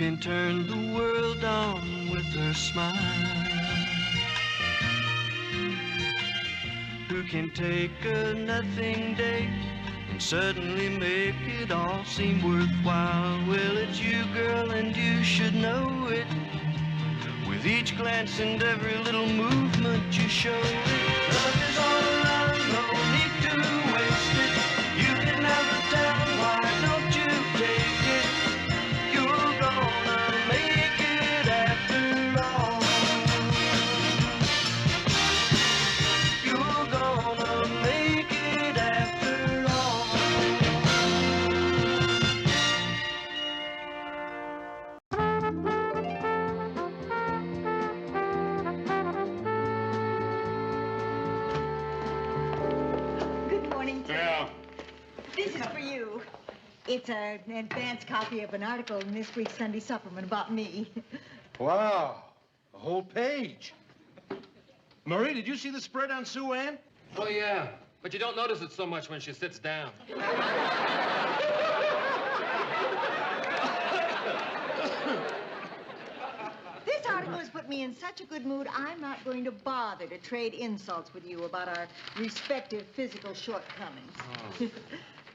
can turn the world on with her smile? Who can take a nothing day and suddenly make it all seem worthwhile? Well, it's you, girl, and you should know it. With each glance and every little movement you show it. Love is all around, no need to waste it. You can never tell, why don't you take it? You're gonna make it after all. You're gonna make it after all. Good morning, Tim. Yeah. This is for you. It's an advance copy of an article in this week's Sunday Supplement about me. Wow. A whole page. Marie, did you see the spread on Sue Ann? Oh, yeah. But you don't notice it so much when she sits down. This article has put me in such a good mood, I'm not going to bother to trade insults with you about our respective physical shortcomings. Oh.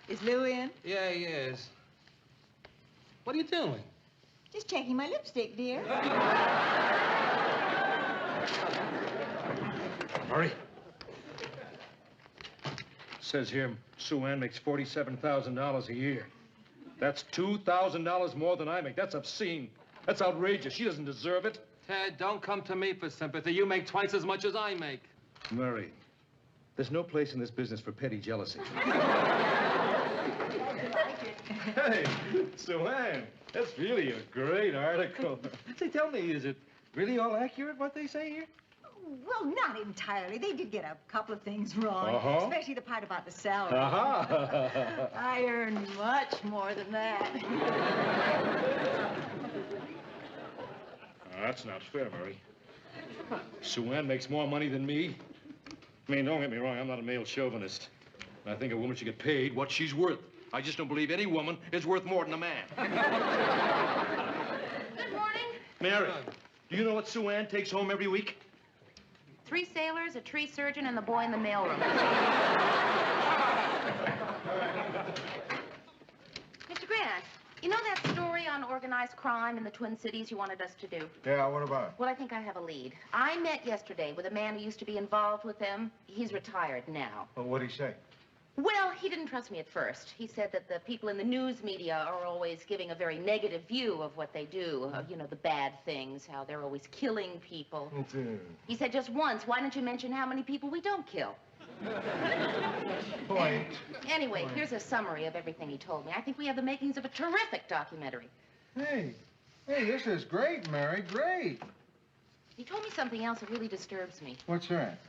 Is Lou in? Yeah, he is. What are you doing? Just checking my lipstick, dear. Marie. Says here Sue Ann makes $47,000 a year. That's $2,000 more than I make. That's obscene. That's outrageous. She doesn't deserve it. Ted, don't come to me for sympathy. You make twice as much as I make. Murray, there's no place in this business for petty jealousy. Hey, Sue Ann, that's really a great article. Say, tell me, is it really all accurate what they say here? Well, not entirely. They did get a couple of things wrong, especially the part about the salary. I earn much more than that. That's not fair, Murray. Sue Ann makes more money than me. I mean, don't get me wrong, I'm not a male chauvinist. I think a woman should get paid what she's worth. I just don't believe any woman is worth more than a man. Good morning. Mary, do you know what Sue Ann takes home every week? 3 sailors, a tree surgeon, and the boy in the mailroom. Mr. Grant, you know that story on organized crime in the Twin Cities you wanted us to do? Yeah, what about it? Well, I think I have a lead. I met yesterday with a man who used to be involved with them. He's retired now. Well, what'd he say? Well, he didn't trust me at first. He said that the people in the news media are always giving a very negative view of what they do. You know, the bad things, how they're always killing people. He said just once, why don't you mention how many people we don't kill? Point. Anyway, here's a summary of everything he told me. I think we have the makings of a terrific documentary. Hey, this is great, Mary, great. He told me something else that really disturbs me. What's that?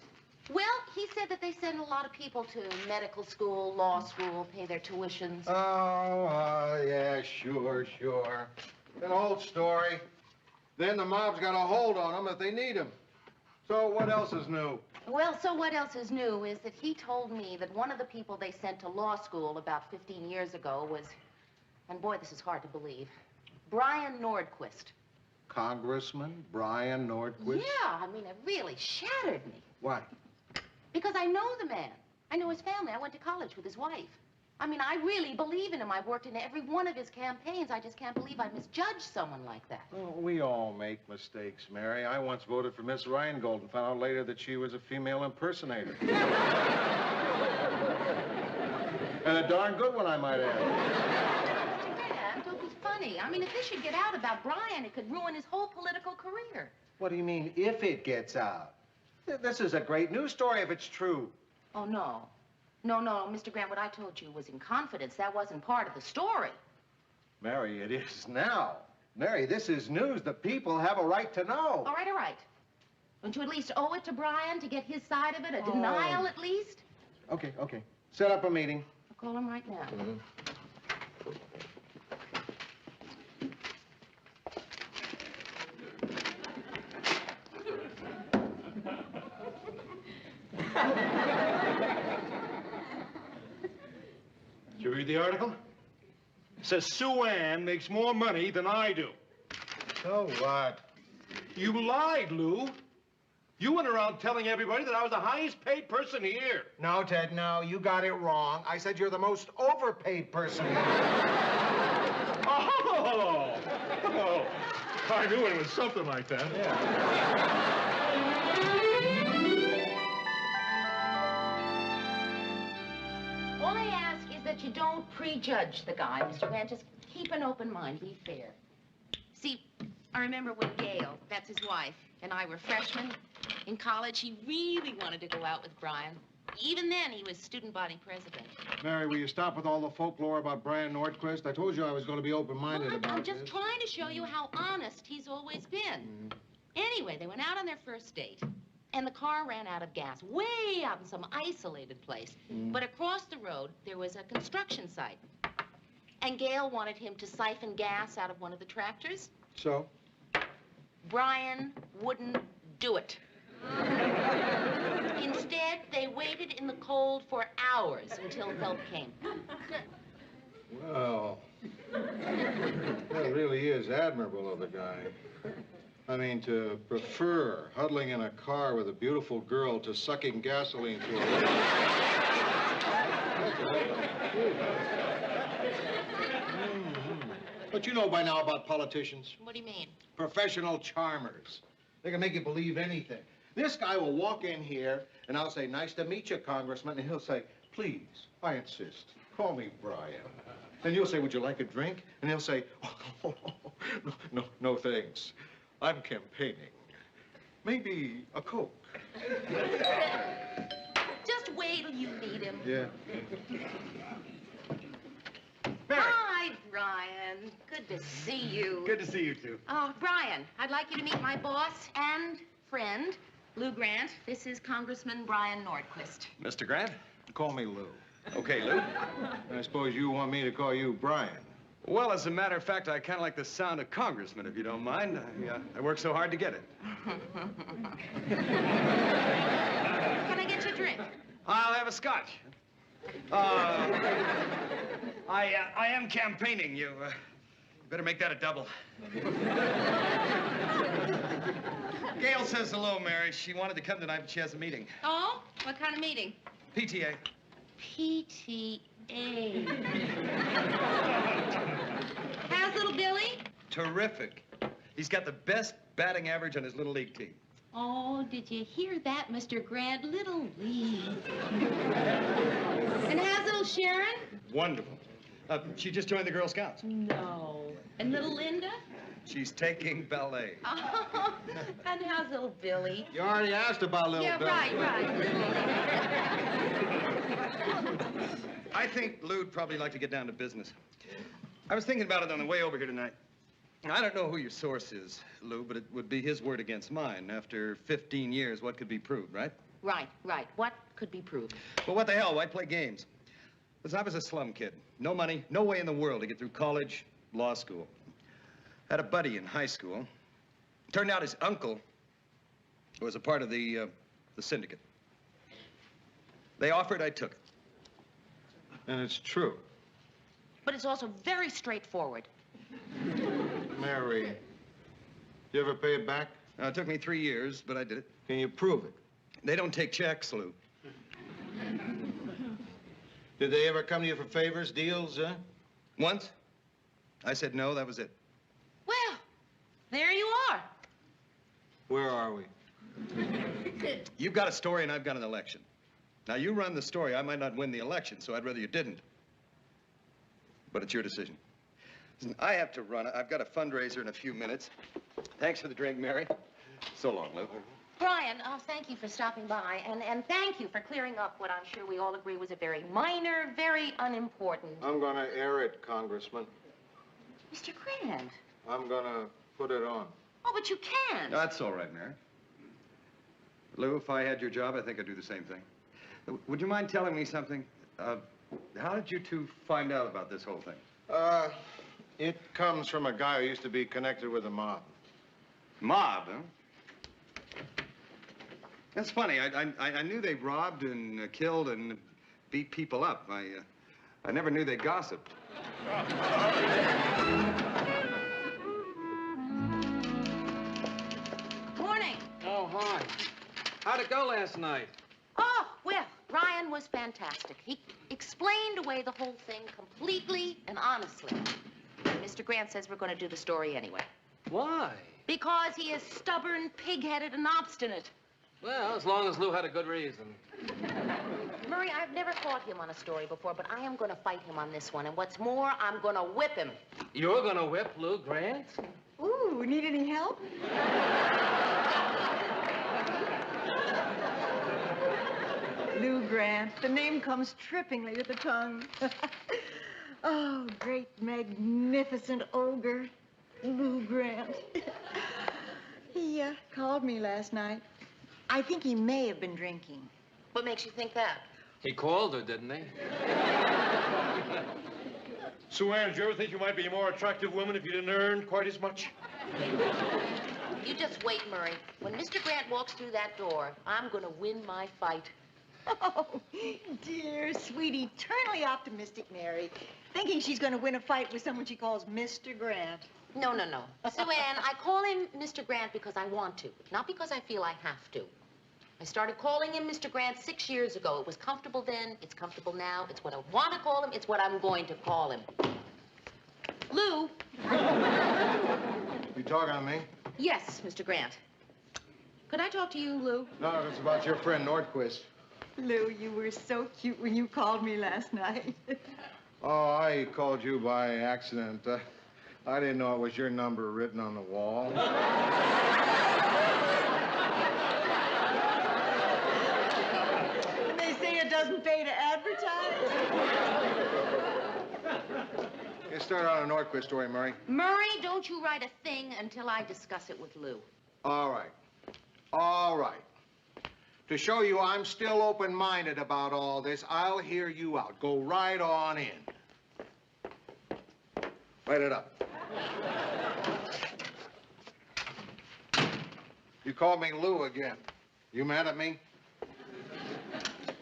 Well, he said that they send a lot of people to medical school, law school, pay their tuitions. Oh, yeah, sure. An old story. Then the mob's got a hold on them if they need them. So what else is new? Well, so what else is new is that he told me that one of the people they sent to law school about 15 years ago was, and boy, this is hard to believe, Brian Nordquist. Congressman Brian Nordquist? Yeah, I mean, it really shattered me. Why? Because I know the man. I know his family. I went to college with his wife. I mean, I really believe in him. I've worked in every one of his campaigns. I just can't believe I misjudged someone like that. Oh, we all make mistakes, Mary. I once voted for Miss Reingold and found out later that she was a female impersonator. And a darn good one, I might add. Mr. Grant, don't be funny. I mean, if this should get out about Brian, it could ruin his whole political career. What do you mean, if it gets out? This is a great news story if it's true. Oh, no. No, Mr. Grant, what I told you was in confidence. That wasn't part of the story. Mary, it is now. Mary, this is news. The people have a right to know. All right. Don't you at least owe it to Brian to get his side of it? A denial, at least? Okay. Set up a meeting. I'll call him right now. Did you read the article? It says Sue Ann makes more money than I do. So what? You lied, Lou. You went around telling everybody that I was the highest paid person here. No, Ted, no. You got it wrong. I said you're the most overpaid person here. Oh! Oh! I knew it was something like that. Yeah. All I ask is that you don't prejudge the guy, Mr. Grant. Just keep an open mind. Be fair. See, I remember when Gail, that's his wife, and I were freshmen in college, he really wanted to go out with Brian. Even then, he was student body president. Mary, will you stop with all the folklore about Brian Nordquist? I told you I was going to be open-minded Well, about I'm just this. trying to show you how honest he's always been. Anyway, they went out on their first date, and the car ran out of gas, way out in some isolated place. But across the road, there was a construction site. And Gail wanted him to siphon gas out of one of the tractors. So? Brian wouldn't do it. Instead, they waited in the cold for hours until help came. Well, that really is admirable of the guy. I mean, to prefer huddling in a car with a beautiful girl to sucking gasoline to But you know by now about politicians. What do you mean? Professional charmers. They can make you believe anything. This guy will walk in here, and I'll say, nice to meet you, Congressman, and he'll say, please, I insist, call me Brian. Then you'll say, would you like a drink? And he'll say, oh, no, thanks. I'm campaigning. Maybe a Coke. Just wait till you meet him. Yeah. Hi, Brian. Good to see you. Good to see you, too. Brian, I'd like you to meet my boss and friend, Lou Grant. This is Congressman Brian Nordquist. Mr. Grant? Call me Lou. Okay, Lou. I suppose you want me to call you Brian. Well, as a matter of fact, I kind of like the sound of congressman, if you don't mind. I worked so hard to get it. Can I get you a drink? I'll have a scotch. I am campaigning. You better make that a double. Gail says hello, Mary. She wanted to come tonight, but she has a meeting. Oh? What kind of meeting? PTA. PTA. How's little Billy? Terrific. He's got the best batting average on his little league team. Oh, did you hear that, Mr. Grant? Little Lee. And how's little Sharon? Wonderful. She just joined the Girl Scouts. No. And little Linda? She's taking ballet. Oh, and how's little Billy? You already asked about little Bill. Right. I think Lou'd probably like to get down to business. I was thinking about it on the way over here tonight. I don't know who your source is, Lou, but it would be his word against mine. After 15 years, what could be proved, right? Right. What could be proved? Well, what the hell? Why play games? Listen, I was a slum kid. No money, no way in the world to get through college, law school. Had a buddy in high school. Turned out his uncle was a part of the syndicate. They offered, I took it. And it's true. But it's also very straightforward. Mary, you ever pay it back? It took me 3 years, but I did it. Can you prove it? They don't take checks, Lou. Did they ever come to you for favors, deals, huh? Once, I said no, that was it. Well, there you are. Where are we? You've got a story and I've got an election. Now, you run the story. I might not win the election, so I'd rather you didn't. But it's your decision. Listen, I have to run. I've got a fundraiser in a few minutes. Thanks for the drink, Mary. So long, Lou. Brian, thank you for stopping by, and thank you for clearing up what I'm sure we all agree was a very minor, very unimportant... I'm gonna air it, Congressman. Mr. Grant. I'm gonna put it on. Oh, but you can't. That's all right, Mary. Lou, if I had your job, I think I'd do the same thing. Would you mind telling me something? How did you two find out about this whole thing? It comes from a guy who used to be connected with the mob. Mob, huh? That's funny. I knew they robbed and killed and beat people up. I never knew they gossiped. How'd it go last night? Oh, well, Ryan was fantastic. He explained away the whole thing completely and honestly. And Mr. Grant says we're going to do the story anyway. Why? Because he is stubborn, pig-headed, and obstinate. Well, as long as Lou had a good reason. Murray, I've never fought him on a story before, but I am going to fight him on this one. And what's more, I'm going to whip him. You're gonna whip Lou Grant? Ooh, need any help? Lou Grant. The name comes trippingly to the tongue. Oh, great, magnificent ogre. Lou Grant. He called me last night. I think he may have been drinking. What makes you think that? He called her, didn't he? Sue Ann, did you ever think you might be a more attractive woman if you didn't earn quite as much? You just wait, Murray. When Mr. Grant walks through that door, I'm going to win my fight. Oh, dear, sweet, eternally optimistic Mary. Thinking she's going to win a fight with someone she calls Mr. Grant. No, no, no. Sue Ann, I call him Mr. Grant because I want to, not because I feel I have to. I started calling him Mr. Grant 6 years ago. It was comfortable then, it's comfortable now. It's what I want to call him, it's what I'm going to call him. Lou. You talking to me? Yes, Mr. Grant. Could I talk to you, Lou? No, it's about your friend Nordquist. Lou, you were so cute when you called me last night. Oh, I called you by accident. I didn't know it was your number written on the wall. And they say it doesn't pay to advertise. You start on a Nordquist story, Murray. Murray, don't you write a thing until I discuss it with Lou. All right. All right. To show you I'm still open-minded about all this, I'll hear you out. Go right on in. Write it up. You called me Lou again. You mad at me?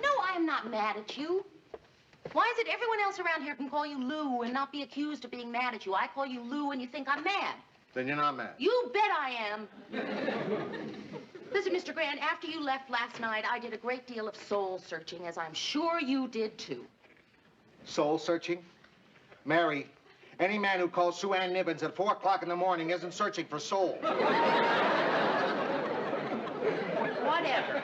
No, I am not mad at you. Why is it everyone else around here can call you Lou and not be accused of being mad at you? I call you Lou and you think I'm mad. Then you're not mad. You bet I am. Listen, Mr. Grant, after you left last night, I did a great deal of soul searching, as I'm sure you did too. Soul searching? Mary, any man who calls Sue Ann Nibbins at 4 o'clock in the morning isn't searching for soul. Whatever.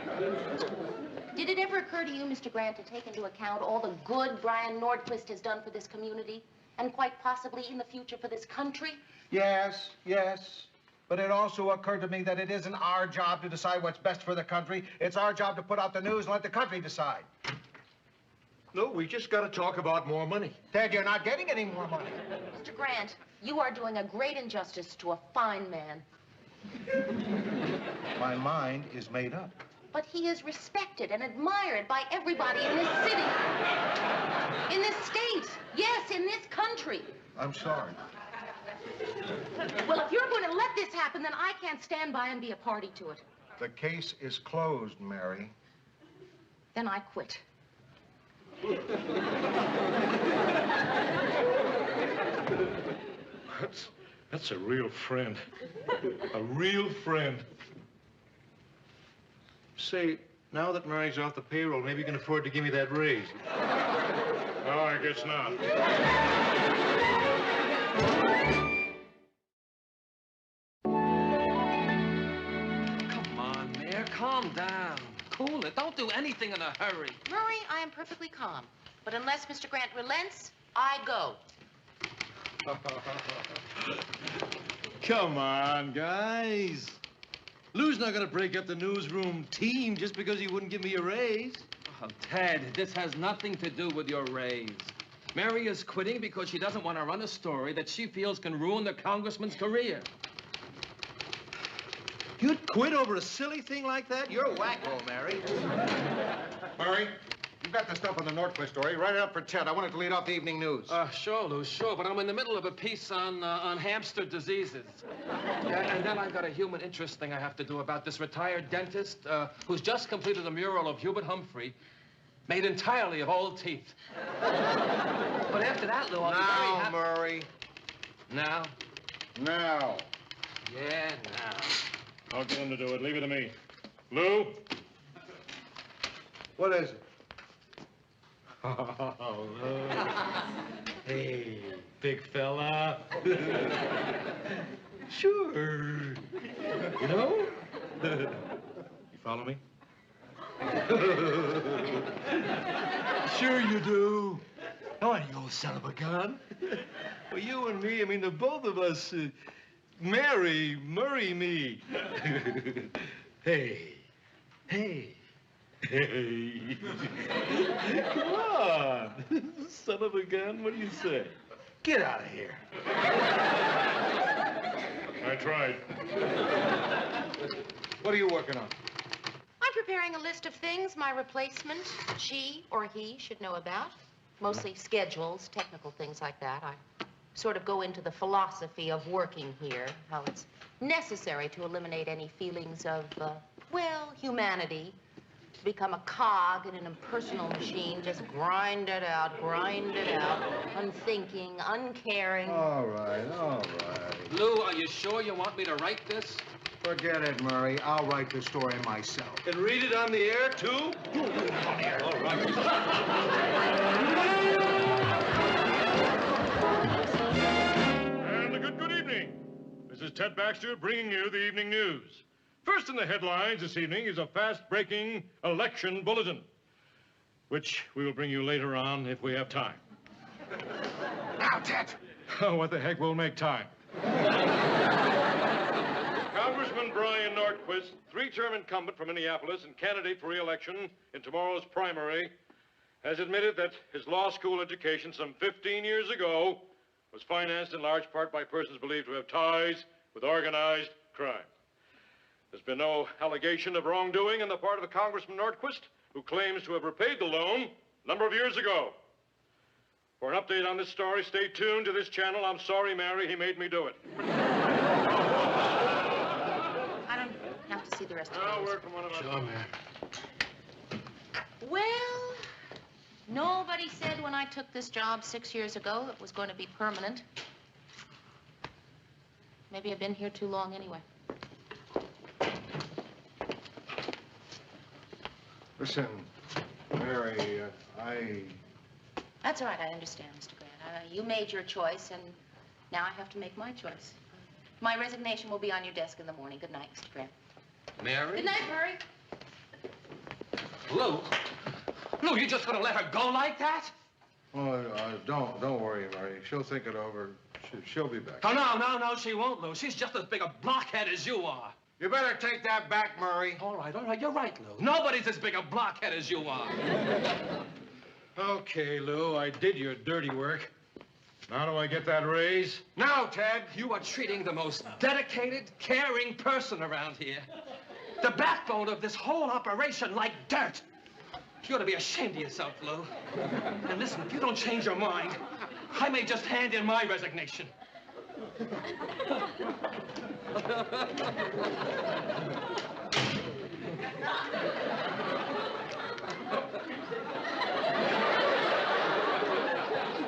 Did it ever occur to you, Mr. Grant, to take into account all the good Brian Nordquist has done for this community, and quite possibly in the future for this country? Yes, yes. But it also occurred to me that it isn't our job to decide what's best for the country. It's our job to put out the news and let the country decide. No, we just got to talk about more money. Ted, you're not getting any more money. Mr. Grant, you are doing a great injustice to a fine man. My mind is made up. But he is respected and admired by everybody in this city. In this state. Yes, in this country. I'm sorry. Well, if you're going to let this happen, then I can't stand by and be a party to it. The case is closed, Mary. Then I quit. That's a real friend. A real friend. Say, now that Mary's off the payroll, maybe you can afford to give me that raise. Oh, I guess not. Come on, Mayor, calm down. Cool it. Don't do anything in a hurry. Murray, I am perfectly calm. But unless Mr. Grant relents, I go. Come on, guys. Lou's not gonna break up the newsroom team just because he wouldn't give me a raise. Oh, Ted, this has nothing to do with your raise. Mary is quitting because she doesn't want to run a story that she feels can ruin the congressman's career. You'd quit over a silly thing like that? You're wacko, Mary. Murray, you've got the stuff on the Nordquist story. Write it up for Ted. I want it to lead off the evening news. Sure, Lou, sure, but I'm in the middle of a piece on hamster diseases. And then I've got a human interest thing I have to do about this retired dentist who's just completed a mural of Hubert Humphrey made entirely of old teeth. But after that, Lou, I'll be very happy. Murray. Now? Now. Yeah, now. I'll get him to do it. Leave it to me. Lou, What is it? Oh, hey, big fella. Sure. You know? You follow me? Sure you do. Oh, you old son of a gun. Well, you and me, I mean, the both of us, marry me. Hey. Hey. Come on. Son of a gun, what do you say? Get out of here. I tried. What are you working on? I'm preparing a list of things my replacement, she or he, should know about. Mostly schedules, technical things like that. I sort of go into the philosophy of working here, how it's necessary to eliminate any feelings of, well, humanity. To become a cog in an impersonal machine, just grind it out, unthinking, uncaring. All right. Lou, are you sure you want me to write this? Forget it, Murray. I'll write the story myself. And read it on the air, too? All right. And a good evening. This is Ted Baxter bringing you the evening news. First in the headlines this evening is a fast-breaking election bulletin, which we will bring you later on if we have time. Now, Ted. Oh, what the heck, we'll make time. Congressman Brian Nordquist, three-term incumbent from Minneapolis and candidate for re-election in tomorrow's primary, has admitted that his law school education some 15 years ago was financed in large part by persons believed to have ties with organized crime. There's been no allegation of wrongdoing on the part of the Congressman Nordquist, who claims to have repaid the loan a number of years ago. For an update on this story, stay tuned to this channel. I'm sorry, Mary, he made me do it. I don't have to see the rest of Now, it. word from one of us. Sure, man. Well, nobody said when I took this job 6 years ago it was going to be permanent. Maybe I've been here too long anyway. Listen, Mary, That's all right, I understand, Mr. Grant. You made your choice, and now I have to make my choice. My resignation will be on your desk in the morning. Good night, Mr. Grant. Mary? Good night, Murray. Lou? Lou, you just gonna let her go like that? Oh, don't worry, Mary. She'll think it over. She'll be back. Oh, no, she won't, Lou. She's just as big a blockhead as you are. You better take that back, Murray. All right, you're right, Lou. Nobody's as big a blockhead as you are. Okay, Lou, I did your dirty work. Now do I get that raise? Now, Ted, you are treating the most dedicated, caring person around here. The backbone of this whole operation like dirt. You ought to be ashamed of yourself, Lou. And listen, if you don't change your mind, I may just hand in my resignation. Did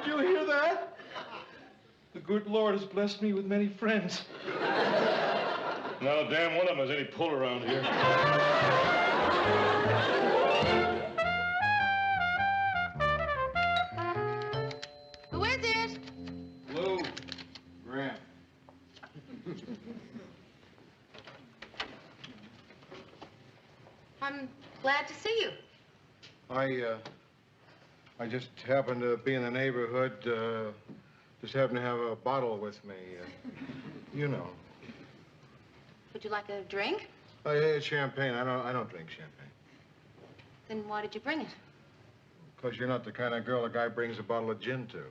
you hear that? The good Lord has blessed me with many friends. Now, damn one of them has any pull around here. Who is it? Lou. Grant. I'm glad to see you. I just happened to be in the neighborhood, just happened to have a bottle with me, you know. Would you like a drink? It's champagne. I don't drink champagne. Then why did you bring it? Because you're not the kind of girl a guy brings a bottle of gin to.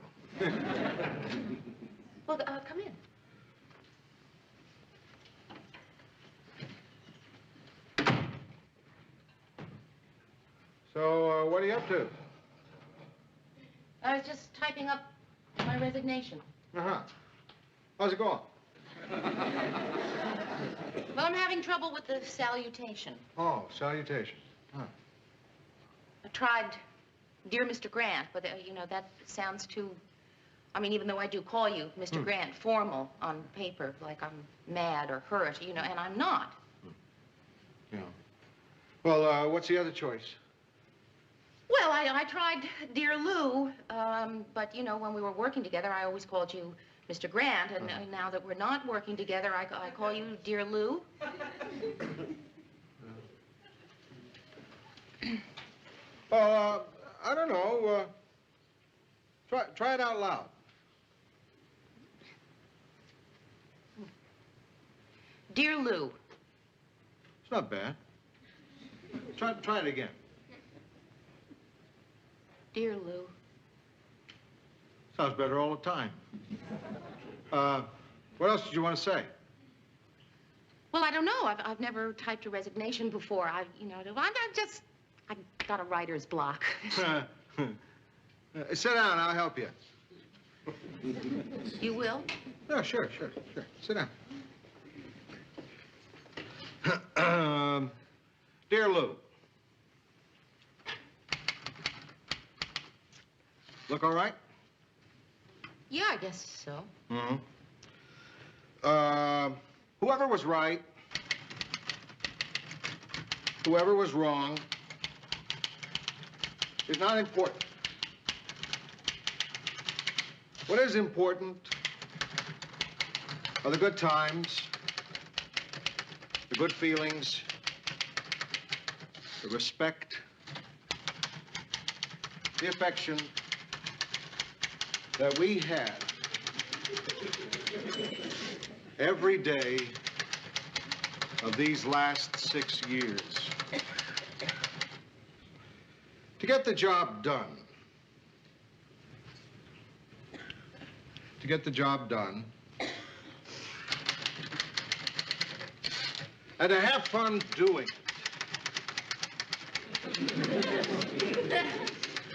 Well, come in. So, what are you up to? I was just typing up my resignation. Uh-huh. How's it going? Well, I'm having trouble with the salutation. Oh, salutations. Huh. I tried, dear Mr. Grant, but, you know, that sounds too... I mean, even though I do call you Mr. Grant, formal on paper, like I'm mad or hurt, you know, and I'm not. Yeah. Well, what's the other choice? Well, I tried Dear Lou, but, you know, when we were working together, I always called you Mr. Grant, and now that we're not working together, I call you Dear Lou. Well, I don't know. Try it out loud. Dear Lou. It's not bad. Try it again. Dear Lou. Sounds better all the time. What else did you want to say? Well, I don't know. I've never typed a resignation before. I got a writer's block. Sit down, I'll help you. You will? Yeah, sure. Sit down. Dear Lou. Look all right? Yeah, I guess so. Mm-hmm. Whoever was right, whoever was wrong, is not important. What is important are the good times, the good feelings, the respect, the affection that we had every day of these last 6 years. To get the job done. To get the job done. And to have fun doing it.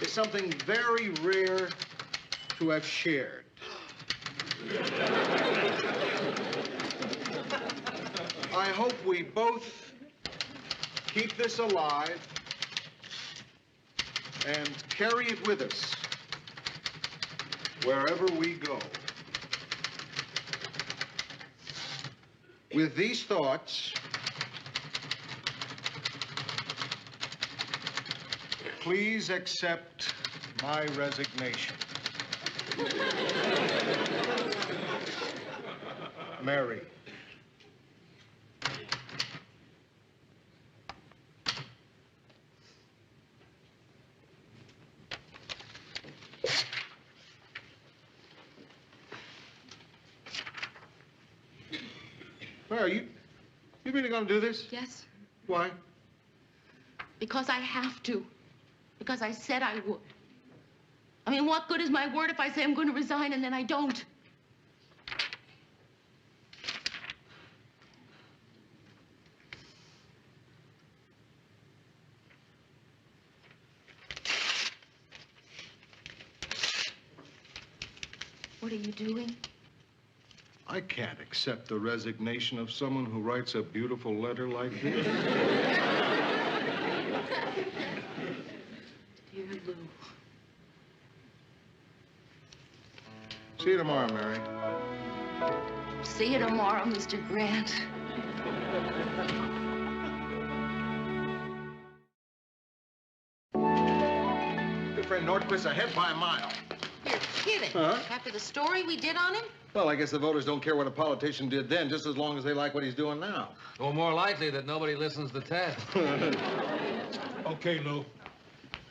It's something very rare to have shared. I hope we both keep this alive and carry it with us wherever we go. With these thoughts, please accept my resignation. Mary. Where are you? You really gonna do this? Yes, Why? because I have to. Because I said I would. I mean, what good is my word if I say I'm going to resign and then I don't? What are you doing? I can't accept the resignation of someone who writes a beautiful letter like this. Dear Lou. See you tomorrow, Mary. See you tomorrow, Mr. Grant. Good friend Nordquist's ahead by a mile. You're kidding. Huh? After the story we did on him? Well, I guess the voters don't care what a politician did then, just as long as they like what he's doing now. Or more likely that nobody listens to Ted. Okay, Lou.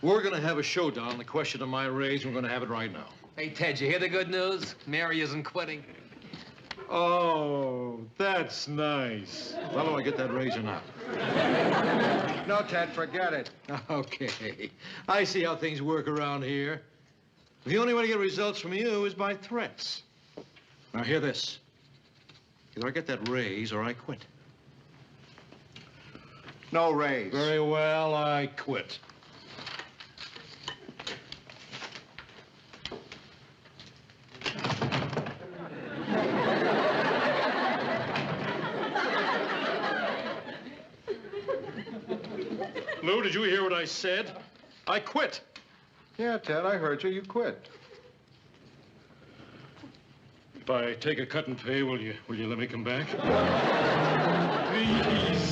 We're gonna have a showdown on the question of my raise, and we're gonna have it right now. Hey, Ted, you hear the good news? Mary isn't quitting. Oh, that's nice. Well, do I get that raise or not? No, Ted, forget it. Okay. I see how things work around here. The only way to get results from you is by threats. Now, hear this. Either I get that raise or I quit. No raise. Very well, I quit. Lou, did you hear what I said? I quit. Yeah, Ted, I heard you. You quit. If I take a cut in pay, will you let me come back? Please.